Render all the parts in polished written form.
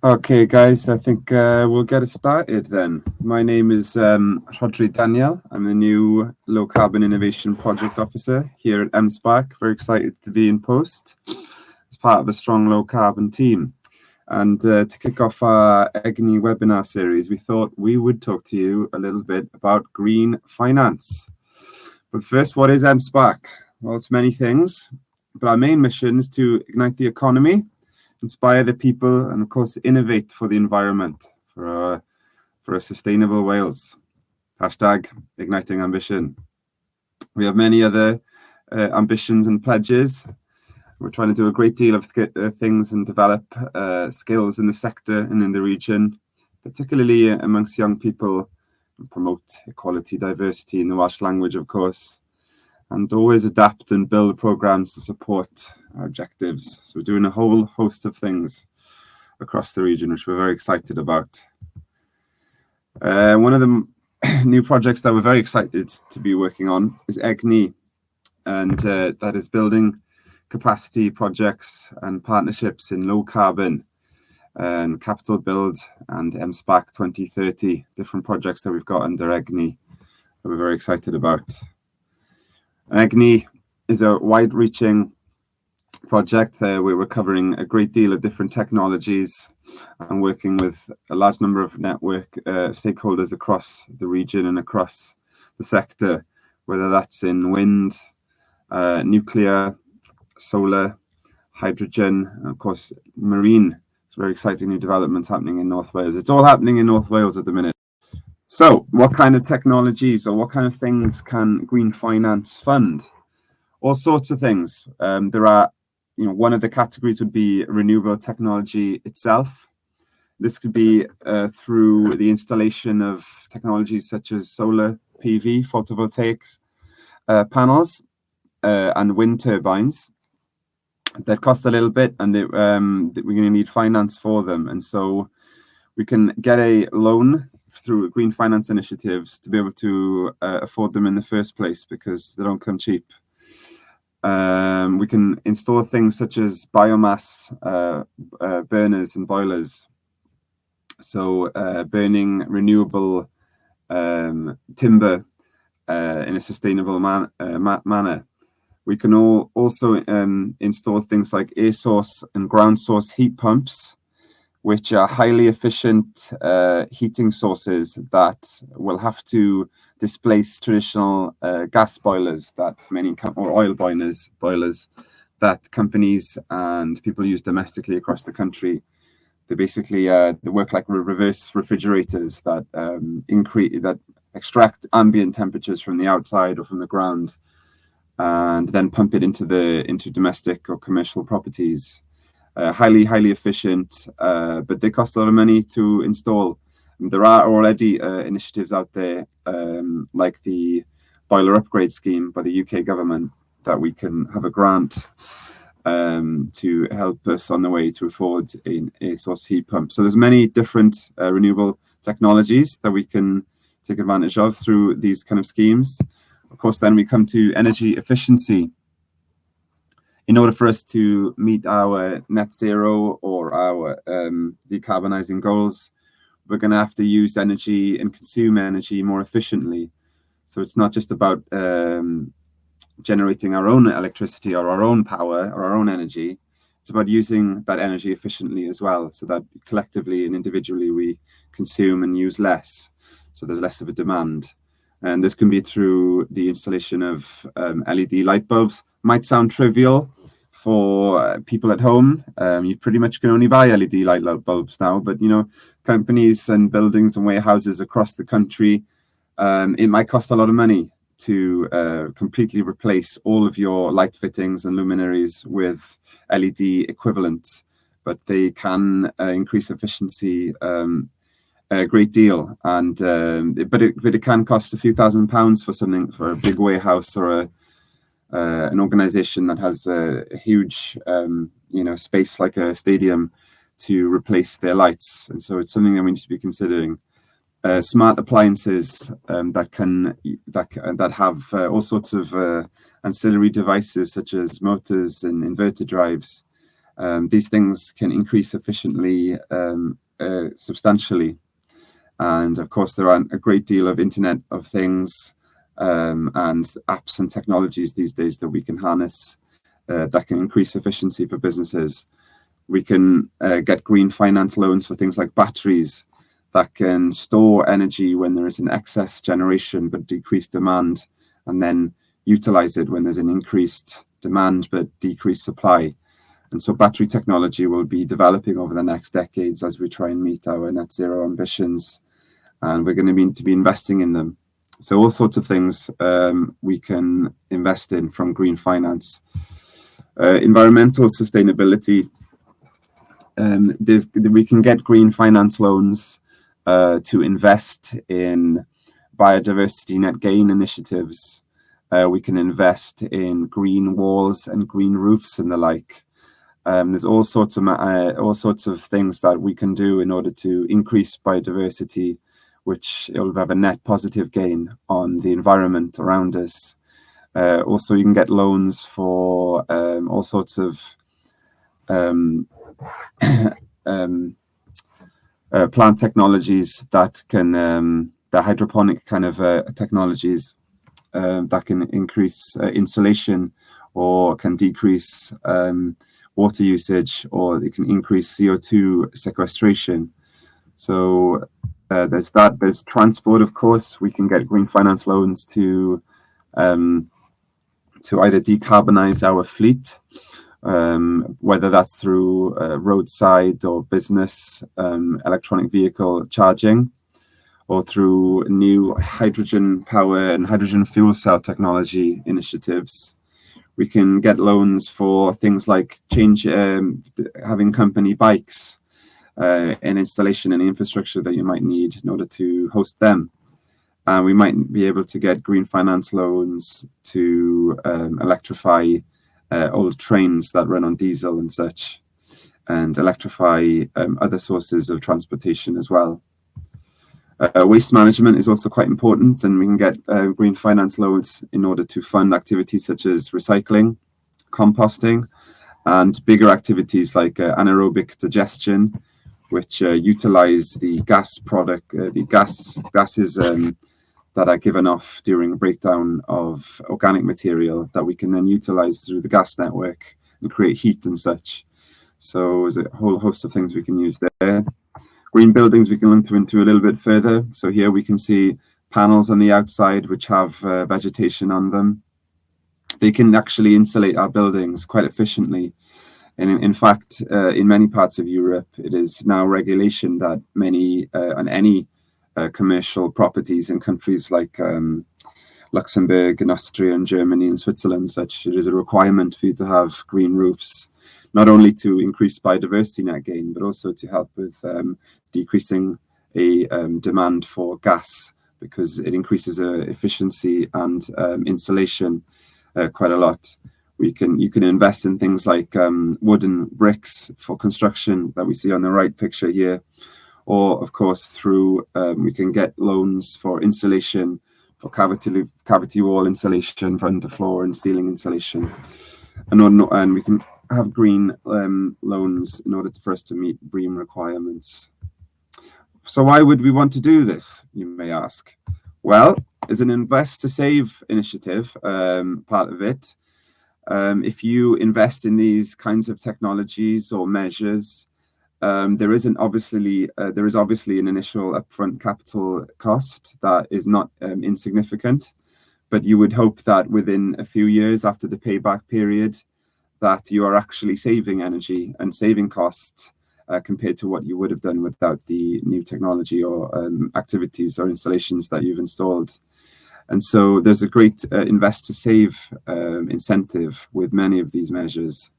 Okay, guys, I think we'll get it started then. My name is Rodri Daniel. I'm the new Low Carbon Innovation Project Officer here at M-SParc. Very excited to be in post as part of a strong low carbon team. And to kick off our EGNI webinar series, we thought we would talk to you a little bit about green finance. But first, what is M-SParc? Well, it's many things, but our main mission is to ignite the economy, inspire the people, and of course innovate for the environment for a sustainable Wales. Hashtag igniting ambition. We have many other ambitions and pledges. We're trying to do a great deal of things and develop skills in the sector and in the region, particularly amongst young people, and promote equality, diversity in the Welsh language, of course, and always adapt and build programs to support our objectives. So we're doing a whole host of things across the region, which we're very excited about. One of the new projects that we're very excited to be working on is EGNI, and that is building capacity projects and partnerships in low carbon and capital build and M-SParc 2030, different projects that we've got under EGNI that we're very excited about. EGNI is a wide-reaching project where we're covering a great deal of different technologies and working with a large number of network stakeholders across the region and across the sector, whether that's in wind, nuclear, solar, hydrogen, and of course marine. It's very exciting new developments happening in North Wales. It's all happening in North Wales at the minute. So what kind of technologies or what kind of things can green finance fund? All sorts of things. There are, one of the categories would be renewable technology itself. This could be through the installation of technologies such as solar PV, photovoltaics, panels, and wind turbines that cost a little bit, and we're going to need finance for them. And so we can get a loan through green finance initiatives to be able to afford them in the first place, because they don't come cheap. We can install things such as biomass burners and boilers, so burning renewable timber in a sustainable manner. We can also install things like air source and ground source heat pumps, which are highly efficient heating sources that will have to displace traditional gas boilers or oil boilers that companies and people use domestically across the country. They basically they work like reverse refrigerators that extract ambient temperatures from the outside or from the ground, and then pump it into domestic or commercial properties. Highly efficient, but they cost a lot of money to install. There are already initiatives out there, like the boiler upgrade scheme by the UK government, that we can have a grant to help us on the way to afford an air source heat pump. So there's many different renewable technologies that we can take advantage of through these kind of schemes. Of course, then we come to energy efficiency. In order for us to meet our net zero or our decarbonizing goals, we're going to have to use energy and consume energy more efficiently. So it's not just about generating our own electricity or our own power or our own energy. It's about using that energy efficiently as well, so that collectively and individually we consume and use less, so there's less of a demand. And this can be through the installation of LED light bulbs. Might sound trivial for people at home. You pretty much can only buy LED light bulbs now, but companies and buildings and warehouses across the country, it might cost a lot of money to completely replace all of your light fittings and luminaries with LED equivalents, but they can increase efficiency a great deal, and but it can cost a few £1,000s for a big warehouse or an organization that has a huge space like a stadium to replace their lights. And so it's something that we need to be considering. Smart appliances that have all sorts of ancillary devices such as motors and inverter drives These things can increase efficiently substantially. And of course, there are a great deal of Internet of Things and apps and technologies these days that we can harness that can increase efficiency for businesses. We can get green finance loans for things like batteries that can store energy when there is an excess generation but decreased demand, and then utilize it when there's an increased demand but decreased supply. And so battery technology will be developing over the next decades as we try and meet our net zero ambitions, and we're going to need to be investing in them. So all sorts of things we can invest in from green finance. Environmental sustainability, we can get green finance loans to invest in biodiversity net gain initiatives. We can invest in green walls and green roofs and the like. There's all sorts of things that we can do in order to increase biodiversity, which will have a net positive gain on the environment around us. Also, you can get loans for all sorts of plant technologies that can, the hydroponic kind of technologies that can increase insulation or can decrease water usage, or they can increase CO2 sequestration. So there's that. There's transport, of course. We can get green finance loans to either decarbonize our fleet, whether that's through roadside or business electronic vehicle charging, or through new hydrogen power and hydrogen fuel cell technology initiatives. We can get loans for things like having company bikes and installation and infrastructure that you might need in order to host them. We might be able to get green finance loans to electrify old trains that run on diesel and such, and electrify other sources of transportation as well. Waste management is also quite important, and we can get green finance loans in order to fund activities such as recycling, composting, and bigger activities like anaerobic digestion, which utilize the gases that are given off during breakdown of organic material that we can then utilize through the gas network and create heat and such. So there's a whole host of things we can use there. Green buildings we can look into a little bit further. So here we can see panels on the outside which have vegetation on them. They can actually insulate our buildings quite efficiently. And in fact, in many parts of Europe, it is now regulation that any commercial properties in countries like Luxembourg and Austria and Germany and Switzerland, such, it is a requirement for you to have green roofs, not only to increase biodiversity net gain, but also to help with decreasing a demand for gas, because it increases efficiency and insulation quite a lot. You can invest in things like wooden bricks for construction that we see on the right picture here, or of course through we can get loans for insulation, for cavity wall insulation, for underfloor and ceiling insulation, and we can have green loans in order for us to meet BREEAM requirements. So why would we want to do this, you may ask? Well, as an invest to save initiative, part of it, if you invest in these kinds of technologies or measures, there is obviously an initial upfront capital cost that is not insignificant, but you would hope that within a few years after the payback period, that you are actually saving energy and saving costs compared to what you would have done without the new technology or activities or installations that you've installed. And so there's a great invest to save incentive with many of these measures.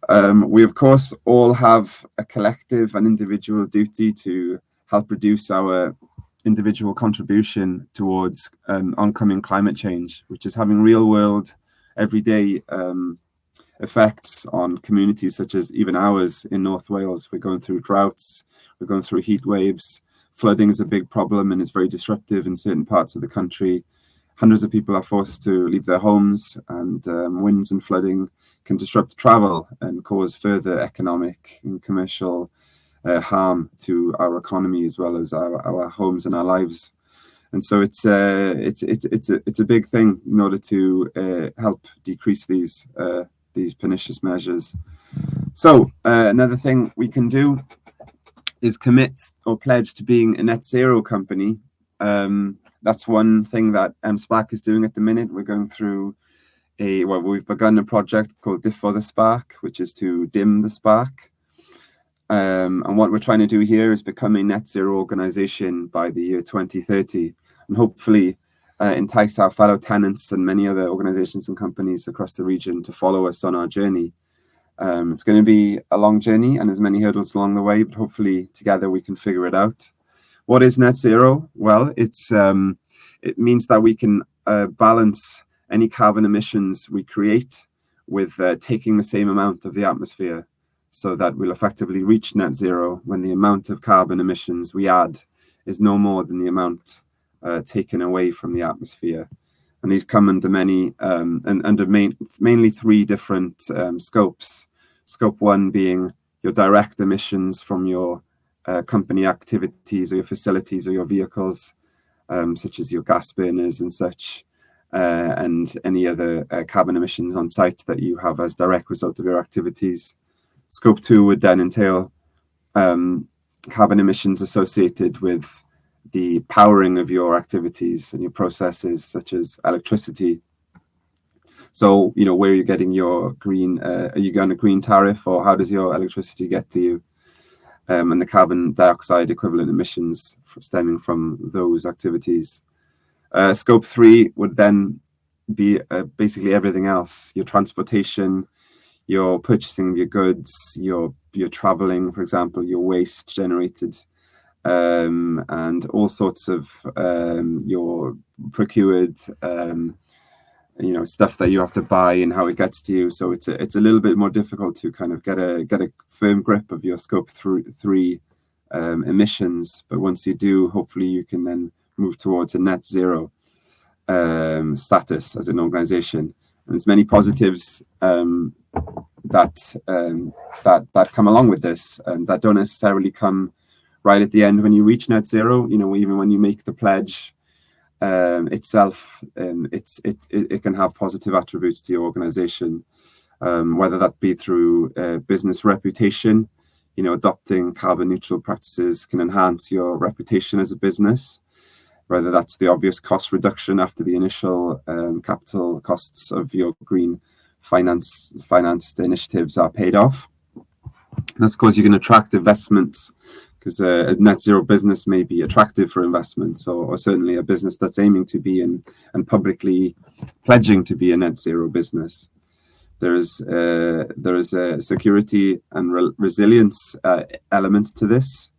We, of course, all have a collective and individual duty to help reduce our individual contribution towards oncoming climate change, which is having real world, everyday effects on communities such as even ours in North Wales. We're going through droughts, we're going through heat waves. Flooding is a big problem and is very disruptive in certain parts of the country. hundreds of people are forced to leave their homes, and winds and flooding can disrupt travel and cause further economic and commercial harm to our economy as well as our homes and our lives. And so it's a big thing in order to help decrease these pernicious measures. So another thing we can do is commit or pledge to being a net zero company. That's one thing that M-SParc is doing at the minute. We're going through we've begun a project called Diffo the Spark, which is to dim the spark. And what we're trying to do here is become a net zero organization by the year 2030, and hopefully entice our fellow tenants and many other organizations and companies across the region to follow us on our journey. It's going to be a long journey and there's many hurdles along the way, but hopefully together we can figure it out. What is net zero? Well, it means that we can balance any carbon emissions we create with taking the same amount of the atmosphere, so that we'll effectively reach net zero when the amount of carbon emissions we add is no more than the amount taken away from the atmosphere. And these come under mainly three different scopes. Scope 1 being your direct emissions from your company activities or your facilities or your vehicles, such as your gas burners and such, and any other carbon emissions on site that you have as direct result of your activities. Scope 2 would then entail carbon emissions associated with the powering of your activities and your processes, such as electricity. So, where are you getting your green? Are you going a green tariff, or how does your electricity get to you? And the carbon dioxide equivalent emissions stemming from those activities. Scope 3 would then be basically everything else: your transportation, your purchasing of your goods, your traveling, for example, your waste generated, and all sorts of your procured, stuff that you have to buy and how it gets to you. So it's a little bit more difficult to kind of get a firm grip of your scope 3 emissions. But once you do, hopefully you can then move towards a net zero status as an organization. And there's many positives that come along with this, that don't necessarily come right at the end when you reach net zero. Even when you make the pledge itself, it can have positive attributes to your organization, whether that be through business reputation. Adopting carbon neutral practices can enhance your reputation as a business, whether that's the obvious cost reduction after the initial capital costs of your green financed initiatives are paid off. And that's because you can attract investments, because a net zero business may be attractive for investments, or certainly a business that's aiming to be and publicly pledging to be a net zero business. There is a security and resilience element to this,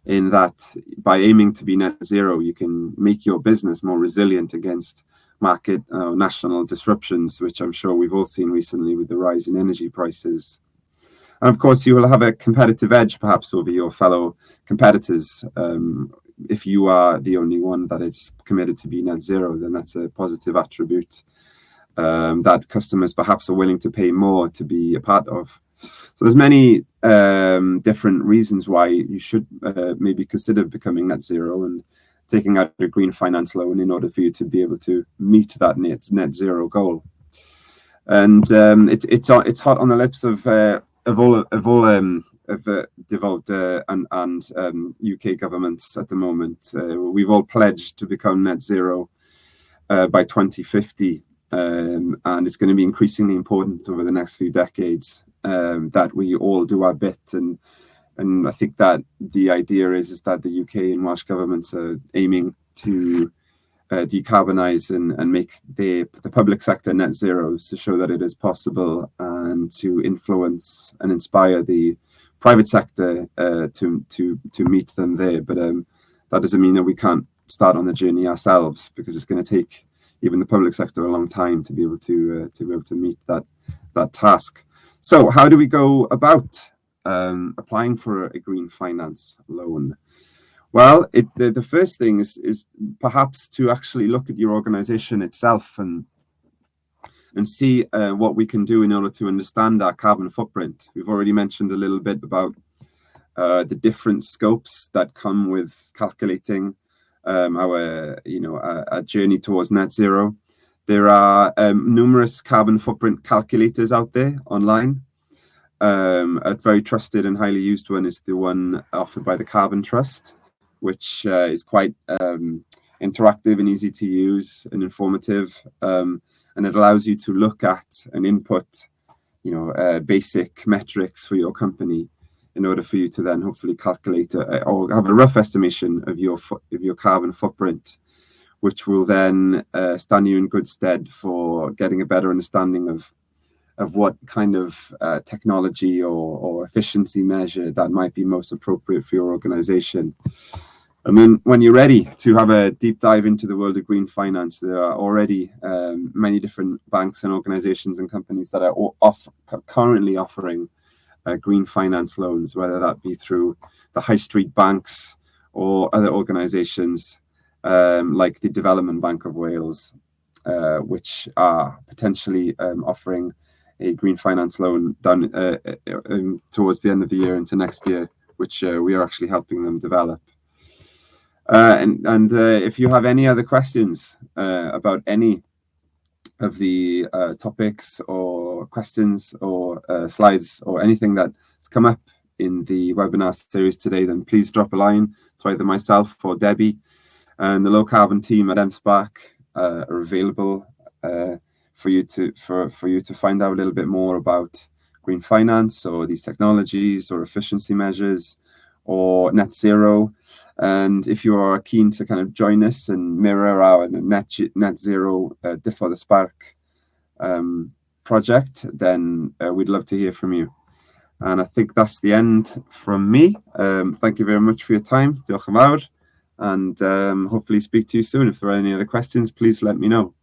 in that by aiming to be net zero, you can make your business more resilient against market national disruptions, which I'm sure we've all seen recently with the rise in energy prices. And of course, you will have a competitive edge perhaps over your fellow competitors. If you are the only one that is committed to be net zero, then that's a positive attribute that customers perhaps are willing to pay more to be a part of. So there's many different reasons why you should maybe consider becoming net zero and taking out a green finance loan in order for you to be able to meet that net zero goal. And it's hot on the lips of devolved and UK governments at the moment. We've all pledged to become net zero by 2050, and it's going to be increasingly important over the next few decades that we all do our bit. And I think that the idea is that the UK and Welsh governments are aiming to decarbonise and make the public sector net zero, to show that it is possible, and to influence and inspire the private sector to meet them there. But that doesn't mean that we can't start on the journey ourselves, because it's going to take even the public sector a long time to be able to meet that task. So how do we go about applying for a green finance loan? Well, the first thing is perhaps to actually look at your organization itself and see what we can do in order to understand our carbon footprint. We've already mentioned a little bit about the different scopes that come with calculating our journey towards net zero. There are numerous carbon footprint calculators out there online. A very trusted and highly used one is the one offered by the Carbon Trust, which is quite interactive and easy to use and informative, and it allows you to look at and input, basic metrics for your company in order for you to then hopefully calculate or have a rough estimation of your carbon footprint, which will then stand you in good stead for getting a better understanding of what kind of technology or efficiency measure that might be most appropriate for your organization. And then when you're ready to have a deep dive into the world of green finance, there are already many different banks and organizations and companies that are currently offering green finance loans, whether that be through the high street banks or other organizations like the Development Bank of Wales, which are potentially offering a green finance loan done towards the end of the year into next year, which we are actually helping them develop. And if you have any other questions about any of the topics or questions or slides or anything that's come up in the webinar series today, then please drop a line to either myself or Debbie, and the low carbon team at M-SParc are available for you to find out a little bit more about green finance or these technologies or efficiency measures or net zero. And if you are keen to kind of join us and mirror our net zero for the Spark project, then we'd love to hear from you. And I think that's the end from me. Thank you very much for your time. Diolch yn fawr. And hopefully speak to you soon. If there are any other questions, please let me know.